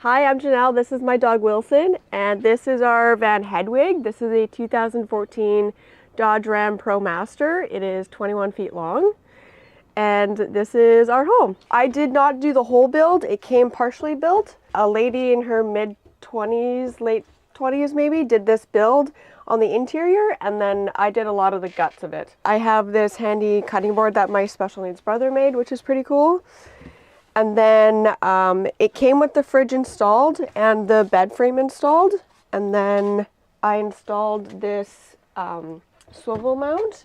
Hi, I'm Janelle. This is my dog Wilson, and this is our van Hedwig. This is a 2014 Dodge Ram Promaster. It is 21 feet long, and this is our home. I did not do the whole build. It came partially built. A lady in her mid-20s, late 20s maybe, did this build on the interior, and then I did a lot of the guts of it. I have this handy cutting board that my special needs brother made, which is pretty cool. And then it came with the fridge installed and the bed frame installed. And then I installed this swivel mount,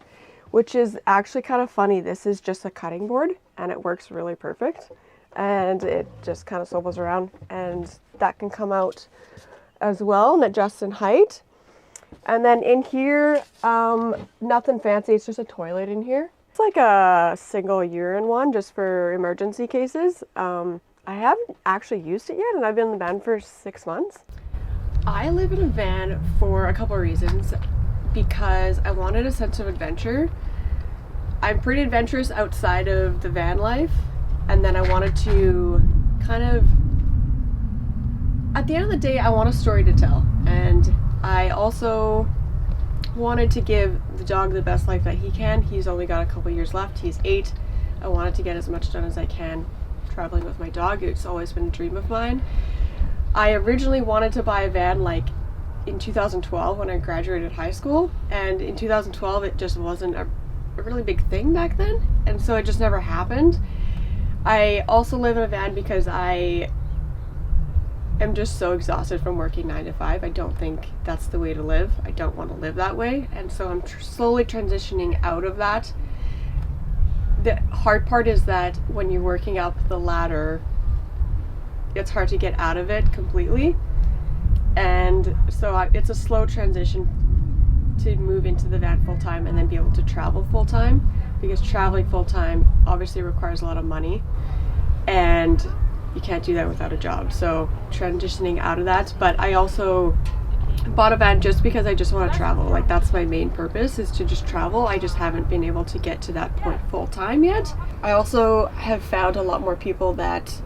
which is actually kind of funny. This is just a cutting board and it works really perfect. And it just kind of swivels around, and that can come out as well and adjusts in height. And then in here, nothing fancy. It's just a toilet in here. It's like a single urine one just for emergency cases. I haven't actually used it yet, and I've been in the van for 6 months. I live in a van for a couple of reasons. Because I wanted a sense of adventure. I'm pretty adventurous outside of the van life, and then I wanted to kind of, at the end of the day, I want a story to tell. And I also wanted to give the dog the best life that he can. He's only got a couple years left. He's 8. I wanted to get as much done as I can traveling with my dog. It's always been a dream of mine. I originally wanted to buy a van like in 2012 when I graduated high school, and in 2012 it just wasn't a really big thing back then, and so it just never happened. I also live in a van because I am just so exhausted from working 9 to 5. I don't think that's the way to live. I don't want to live that way, and so I'm slowly transitioning out of that. The hard part is that when you're working up the ladder, it's hard to get out of it completely, and so it's a slow transition to move into the van full-time and then be able to travel full-time, because traveling full-time obviously requires a lot of money, and you can't do that without a job. So transitioning out of that. But I also bought a van just because I just want to travel. Like, that's my main purpose, is to just travel. I just haven't been able to get to that point full time yet. I also have found a lot more people that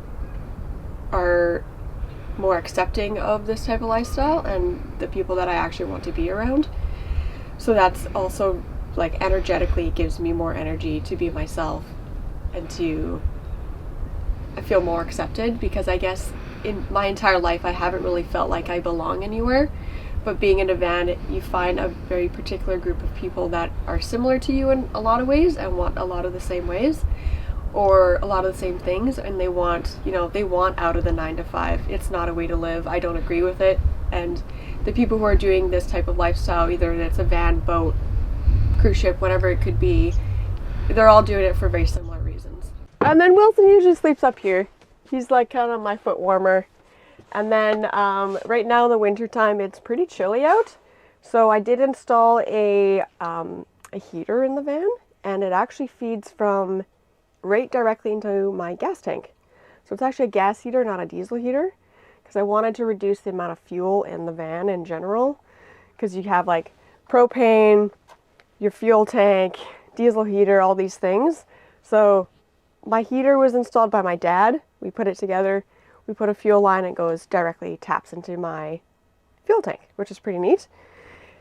are more accepting of this type of lifestyle and the people that I actually want to be around. So that's also, like, energetically gives me more energy to be myself and to feel more accepted, because I guess in my entire life I haven't really felt like I belong anywhere. But being in a van, you find a very particular group of people that are similar to you in a lot of ways and want a lot of the same ways, or a lot of the same things, and they want, they want out of the 9 to 5. It's not a way to live. I don't agree with it. And the people who are doing this type of lifestyle, either it's a van, boat, cruise ship, whatever it could be, they're all doing it for very similar reasons. And then Wilson usually sleeps up here. He's like kind of my foot warmer. And then right now in the winter time, it's pretty chilly out. So I did install a heater in the van, and it actually feeds from right directly into my gas tank. So it's actually a gas heater, not a diesel heater, because I wanted to reduce the amount of fuel in the van in general, because you have like propane, your fuel tank, diesel heater, all these things. So my heater was installed by my dad. We put it together. We put a fuel line, and it directly taps into my fuel tank, which is pretty neat.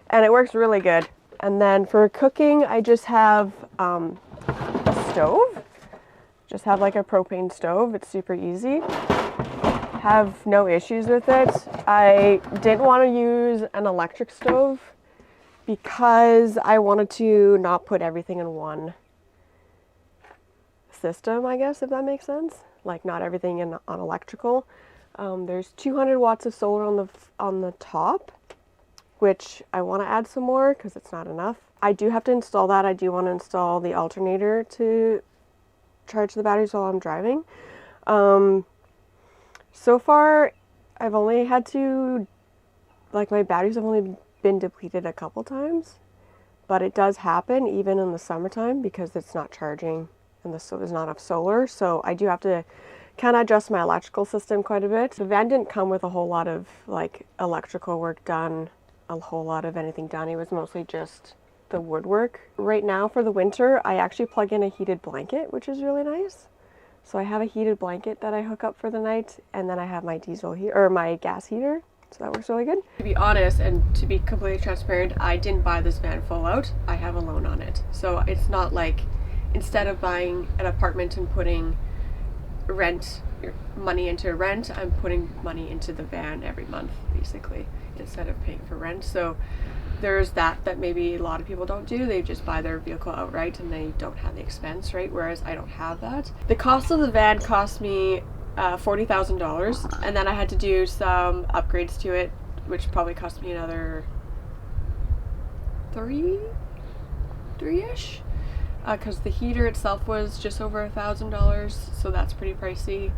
And it works really good. And then for cooking, I just have a stove. Just have like a propane stove. It's super easy. Have no issues with it. I didn't want to use an electric stove because I wanted to not put everything in one system, I guess, if that makes sense. Like, not everything on electrical. There's 200 watts of solar on the top, which I want to add some more because it's not enough. I do have to install that. I do want to install the alternator to charge the batteries while I'm driving. So far, I've only had to, like, my batteries have only been depleted a couple times, but it does happen even in the summertime because it's not charging and there's not enough solar. So I do have to kind of adjust my electrical system quite a bit. The van didn't come with a whole lot of like electrical work done, a whole lot of anything done. It was mostly just the woodwork. Right now for the winter, I actually plug in a heated blanket, which is really nice. So I have a heated blanket that I hook up for the night, and then I have my diesel heater, or my gas heater. So that works really good. To be honest and to be completely transparent, I didn't buy this van full out. I have a loan on it. So it's not like, instead of buying an apartment and putting money into rent, I'm putting money into the van every month, basically, instead of paying for rent. So there's that maybe a lot of people don't do. They just buy their vehicle outright and they don't have the expense, right? Whereas I don't have that. The cost of the van cost me $40,000, and then I had to do some upgrades to it, which probably cost me another three-ish, because the heater itself was just over $1,000, so that's pretty pricey.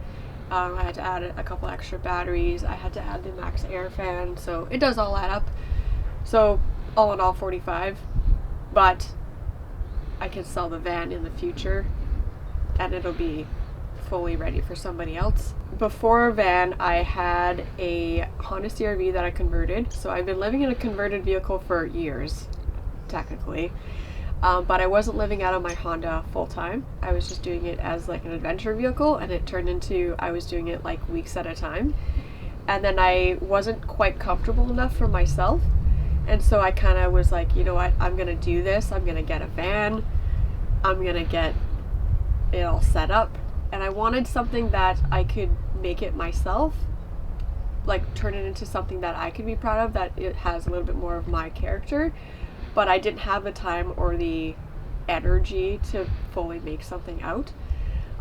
I had to add a couple extra batteries. I had to add the max air fan, so it does all add up. So all in all, 45, but I can sell the van in the future and it'll be fully ready for somebody else. Before van, I had a Honda CR-V that I converted. So I've been living in a converted vehicle for years, technically. But I wasn't living out of my Honda full time. I was just doing it as like an adventure vehicle, and it turned into, I was doing it like weeks at a time. And then I wasn't quite comfortable enough for myself. And so I kind of was like, you know what, I'm going to do this. I'm going to get a van. I'm going to get it all set up. And I wanted something that I could make it myself, like turn it into something that I could be proud of, that it has a little bit more of my character. But I didn't have the time or the energy to fully make something out.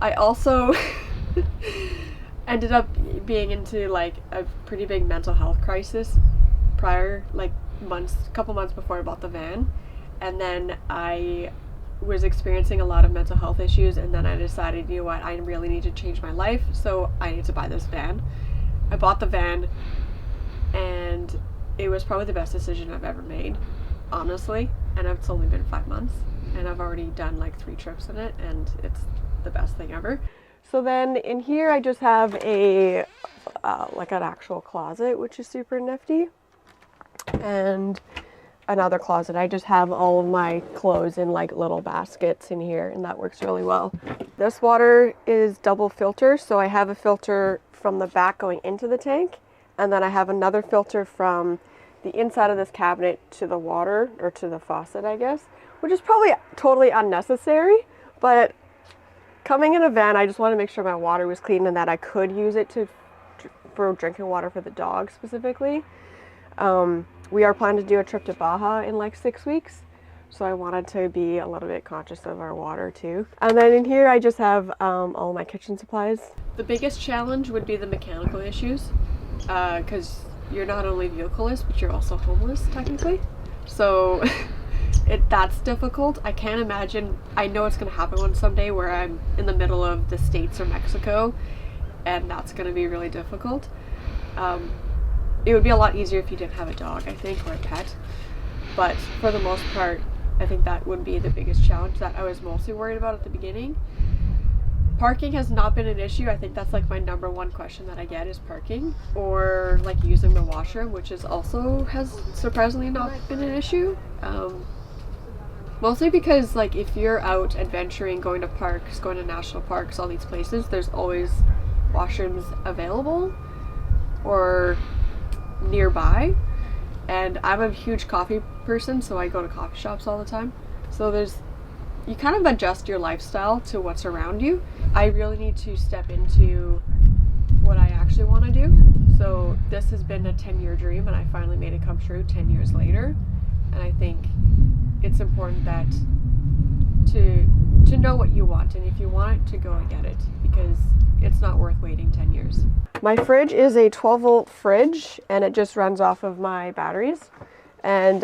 I also ended up being into like a pretty big mental health crisis prior, like couple months before I bought the van. And then I was experiencing a lot of mental health issues, and then I decided, you know what, I really need to change my life, so I need to buy this van. I bought the van, and it was probably the best decision I've ever made, honestly. And it's only been 5 months, and I've already done like 3 trips in it, and it's the best thing ever. So then in here I just have a like an actual closet, which is super nifty, and another closet. I just have all of my clothes in like little baskets in here, and that works really well. This water is double filter, so I have a filter from the back going into the tank, and then I have another filter from the inside of this cabinet to the water, or to the faucet, I guess, which is probably totally unnecessary, but coming in a van, I just want to make sure my water was clean and that I could use it for drinking water for the dog specifically. We are planning to do a trip to Baja in like 6 weeks, so I wanted to be a little bit conscious of our water too. And then in here I just have all my kitchen supplies. The biggest challenge would be the mechanical issues, because you're not only vehicleless, but you're also homeless technically. So that's difficult. I can't imagine, I know it's going to happen one someday where I'm in the middle of the States or Mexico, and that's going to be really difficult. It would be a lot easier if you didn't have a dog, I think, or a pet. But for the most part, I think that would be the biggest challenge that I was mostly worried about at the beginning. Parking has not been an issue. I think that's like my number one question that I get is parking, or like using the washroom, which is also has surprisingly not been an issue. Mostly because like if you're out adventuring, going to parks, going to national parks, all these places, there's always washrooms available or nearby. And I'm a huge coffee person, so I go to coffee shops all the time. So you kind of adjust your lifestyle to what's around you. I really need to step into what I actually want to do. So this has been a 10-year dream, and I finally made it come true 10 years later. And I think it's important that to know what you want, and if you want it, to go and get it, because it's not worth waiting 10 years. My fridge is a 12-volt fridge, and it just runs off of my batteries. And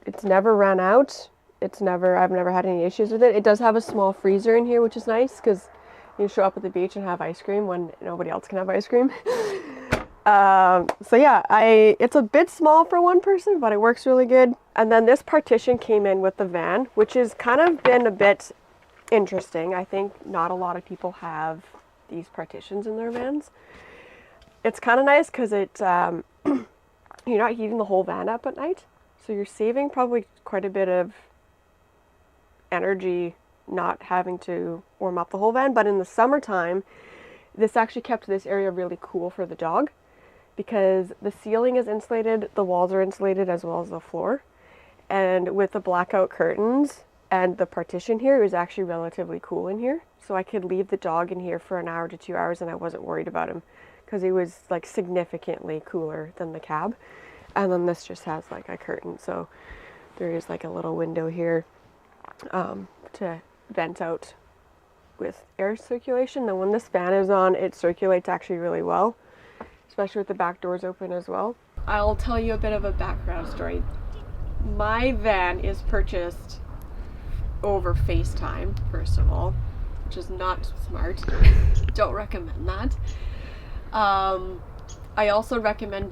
it's never run out. I've never had any issues with it. It does have a small freezer in here, which is nice, because you show up at the beach and have ice cream when nobody else can have ice cream. So yeah, it's a bit small for one person, but it works really good. And then this partition came in with the van, which has kind of been a bit interesting. I think not a lot of people have these partitions in their vans. It's kind of nice because you're not heating the whole van up at night, so you're saving probably quite a bit of energy not having to warm up the whole van. But in the summertime, this actually kept this area really cool for the dog because the ceiling is insulated, the walls are insulated as well as the floor. And with the blackout curtains and the partition here, it was actually relatively cool in here. So I could leave the dog in here for an hour to 2 hours and I wasn't worried about him because he was like significantly cooler than the cab. And then this just has like a curtain. So there is like a little window here to vent out with air circulation. And when this fan is on, it circulates actually really well, especially with the back doors open as well. I'll tell you a bit of a background story. My van is purchased over FaceTime, first of all, which is not smart. Don't recommend that. I also recommend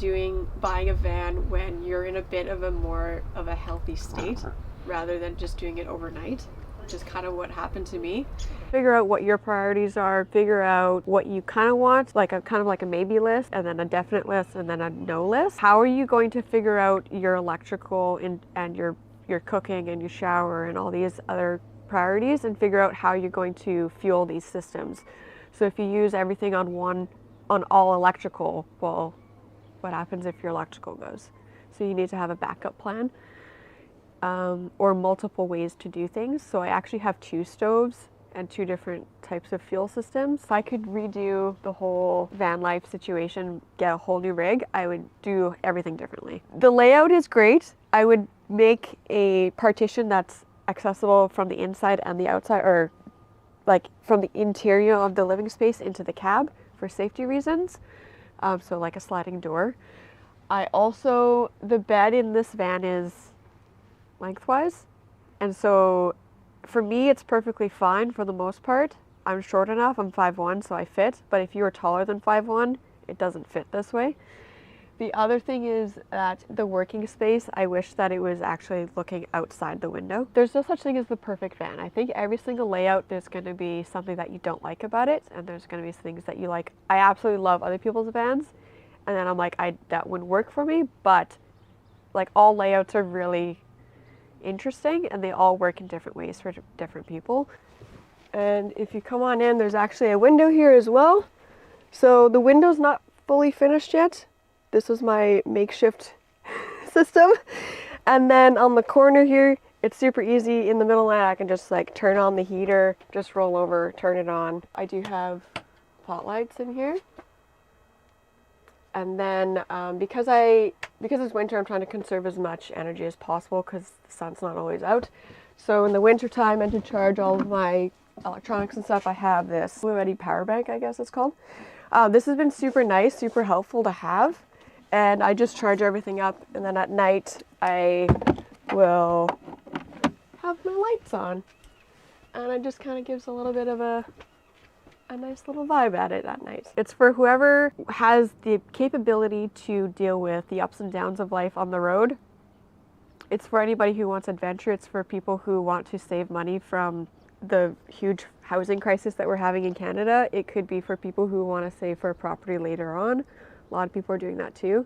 buying a van when you're in a bit of a healthy state rather than just doing it overnight, which is kind of what happened to me. Figure out what your priorities are, figure out what you kind of want, like a kind of like a maybe list, and then a definite list, and then a no list. How are you going to figure out your electrical and your cooking and your shower and all these other priorities, and figure out how you're going to fuel these systems? So if you use everything on all electrical, well, what happens if your electrical goes? So you need to have a backup plan. Or multiple ways to do things. So I actually have 2 stoves and 2 different types of fuel systems. If I could redo the whole van life situation, get a whole new rig, I would do everything differently. The layout is great. I would make a partition that's accessible from the inside and the outside, or like from the interior of the living space into the cab for safety reasons. So like a sliding door. The bed in this van is lengthwise, and so for me it's perfectly fine for the most part. I'm short enough, I'm 5'1", so I fit, but if you are taller than 5'1", it doesn't fit this way. The other thing is that the working space, I wish that it was actually looking outside the window. There's no such thing as the perfect van. I think every single layout, there's going to be something that you don't like about it, and there's going to be things that you like. I absolutely love other people's vans, and then I'm like, that wouldn't work for me, but like all layouts are really interesting and they all work in different ways for different people. And if you come on in, there's actually a window here as well. So the window's not fully finished yet. This is my makeshift system. And then on the corner here, it's super easy. In the middle of the night, I can just like turn on the heater, just roll over, turn it on. I do have pot lights in here. And then because it's winter, I'm trying to conserve as much energy as possible because the sun's not always out. So in the winter time, and to charge all of my electronics and stuff, I have this Blue Eddy power bank, I guess it's called. This has been super nice, super helpful to have. And I just charge everything up, and then at night I will have my lights on. And it just kind of gives a little bit of a nice little vibe at night. It's for whoever has the capability to deal with the ups and downs of life on the road. It's for anybody who wants adventure. It's for people who want to save money from the huge housing crisis that we're having in Canada. It could be for people who want to save for a property later on. A lot of people are doing that too.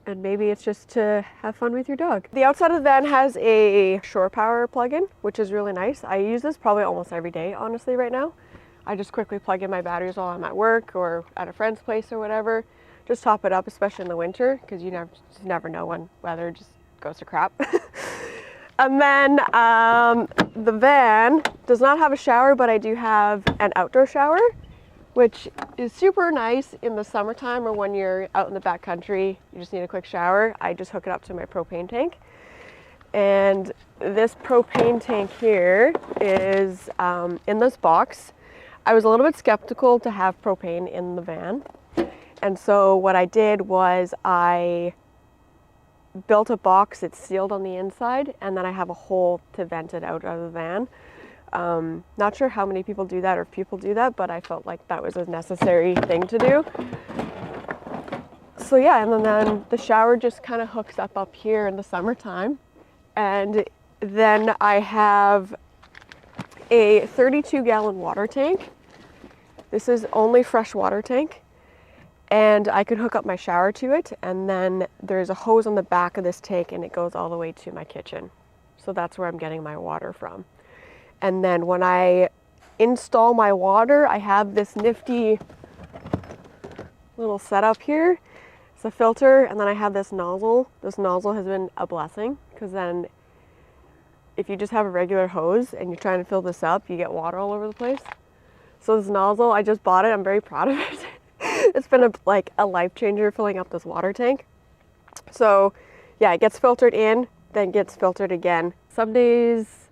And maybe it's just to have fun with your dog. The outside of the van has a shore power plug-in, which is really nice. I use this probably almost every day, honestly, right now. I just quickly plug in my batteries while I'm at work or at a friend's place or whatever. Just top it up, especially in the winter, because you never know when weather just goes to crap. And then the van does not have a shower, but I do have an outdoor shower, which is super nice in the summertime or when you're out in the backcountry, you just need a quick shower. I just hook it up to my propane tank. And this propane tank here is in this box. I was a little bit skeptical to have propane in the van. And so what I did was I built a box, it's sealed on the inside, and then I have a hole to vent it out of the van. Not sure how many people do that or if people do that, but I felt like that was a necessary thing to do. So yeah, and then the shower just kind of hooks up here in the summertime. And then I have a 32-gallon water tank. This is only fresh water tank. And I could hook up my shower to it, and then there's a hose on the back of this tank and it goes all the way to my kitchen. So that's where I'm getting my water from. And then when I install my water, I have this nifty little setup here. It's a filter, and then I have this nozzle. This nozzle has been a blessing, because then if you just have a regular hose and you're trying to fill this up, you get water all over the place. So this nozzle, I just bought it. I'm very proud of it. It's been like a life changer filling up this water tank. So yeah, it gets filtered in, then gets filtered again. Some days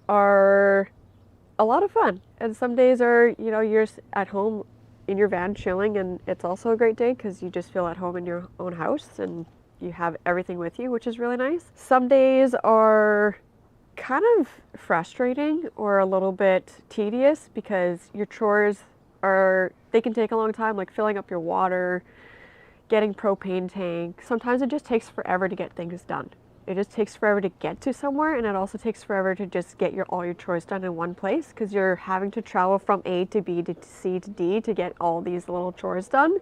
are a lot of fun, and some days are, you know, you're at home in your van chilling, and it's also a great day because you just feel at home in your own house and you have everything with you, which is really nice. Some days are kind of frustrating or a little bit tedious because your chores they can take a long time, like filling up your water, getting propane tank. Sometimes it just takes forever to get things done. It just takes forever to get to somewhere, and it also takes forever to just get all your chores done in one place because you're having to travel from A to B to C to D to get all these little chores done.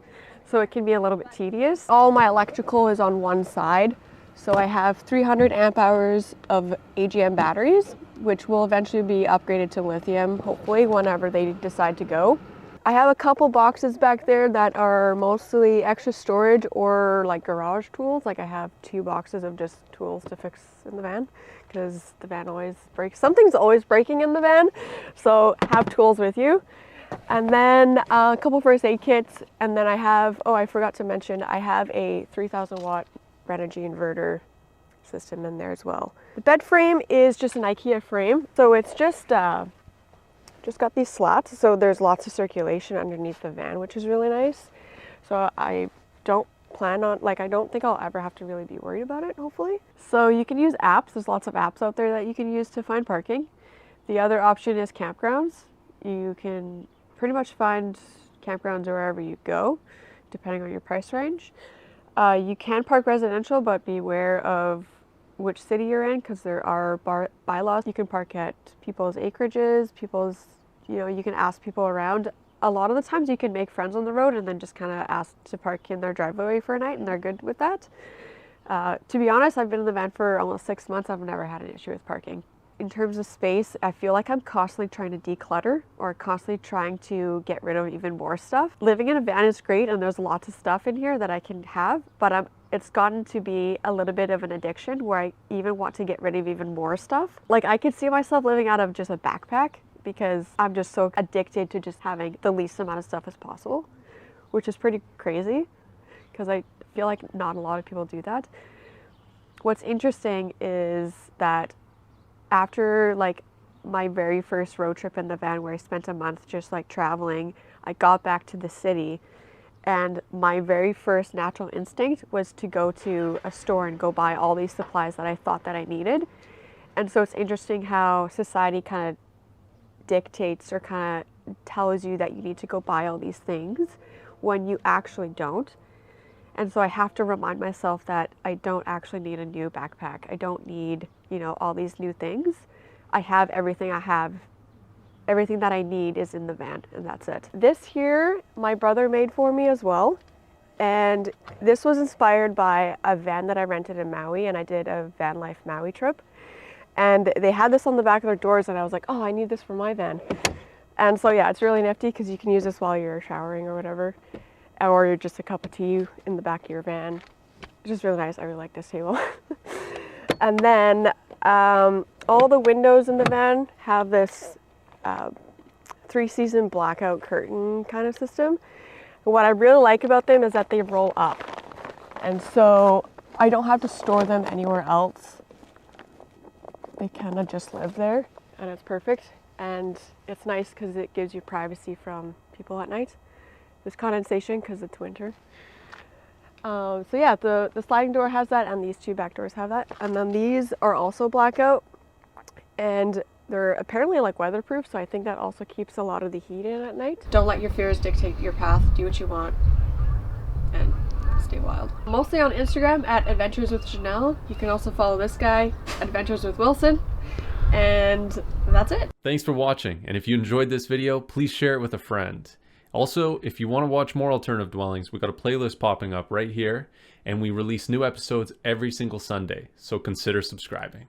So it can be a little bit tedious. All my electrical is on one side. So I have 300 amp hours of AGM batteries, which will eventually be upgraded to lithium, hopefully, whenever they decide to go. I have a couple boxes back there that are mostly extra storage or like garage tools. Like I have 2 boxes of just tools to fix in the van because the van always breaks. Something's always breaking in the van, so have tools with you. And then a couple first aid kits, and then I have, oh, I forgot to mention, I have a 3000 watt Renogy inverter system in there as well. The bed frame is just an IKEA frame, so it's just got these slats, so there's lots of circulation underneath the van, which is really nice. So I don't plan on, like, I don't think I'll ever have to really be worried about it, hopefully. So you can use apps. There's lots of apps out there that you can use to find parking. The other option is campgrounds. You can pretty much find campgrounds wherever you go, depending on your price range. You can park residential, but beware of which city you're in, because there are bylaws. You can park at people's acreages, you know, you can ask people around. A lot of the times you can make friends on the road and then just kind of ask to park in their driveway for a night, and they're good with that. To be honest, I've been in the van for almost 6 months. I've never had an issue with parking. In terms of space, I feel like I'm constantly trying to declutter or constantly trying to get rid of even more stuff. Living in a van is great, and there's lots of stuff in here that I can have, but it's gotten to be a little bit of an addiction where I even want to get rid of even more stuff. Like, I could see myself living out of just a backpack because I'm just so addicted to just having the least amount of stuff as possible, which is pretty crazy because I feel like not a lot of people do that. What's interesting is that after like my very first road trip in the van where I spent a month just like traveling, I got back to the city, and my very first natural instinct was to go to a store and go buy all these supplies that I thought that I needed. And so it's interesting how society kind of dictates or kind of tells you that you need to go buy all these things when you actually don't. And so I have to remind myself that I don't actually need a new backpack. I don't need, you know, all these new things. I have everything I have. Everything that I need is in the van, and that's it. This here, my brother made for me as well. And this was inspired by a van that I rented in Maui, and I did a van life Maui trip. And they had this on the back of their doors, and I was like, oh, I need this for my van. And so yeah, it's really nifty because you can use this while you're showering or whatever, or you're just a cup of tea in the back of your van. It's just really nice. I really like this table. And then all the windows in the van have this 3-season blackout curtain kind of system. And what I really like about them is that they roll up. And so I don't have to store them anywhere else. They kind of just live there, and it's perfect. And it's nice because it gives you privacy from people at night. There's condensation because it's winter. So yeah, the sliding door has that, and these 2 back doors have that. And then these are also blackout, and they're apparently like weatherproof, so I think that also keeps a lot of the heat in at night. Don't let your fears dictate your path. Do what you want and stay wild. Mostly on Instagram at Adventures with Janelle. You can also follow this guy, Adventures with Wilson. And that's it. Thanks for watching, and if you enjoyed this video, please share it with a friend. Also, if you want to watch more alternative dwellings, we got a playlist popping up right here, and we release new episodes every single Sunday, so consider subscribing.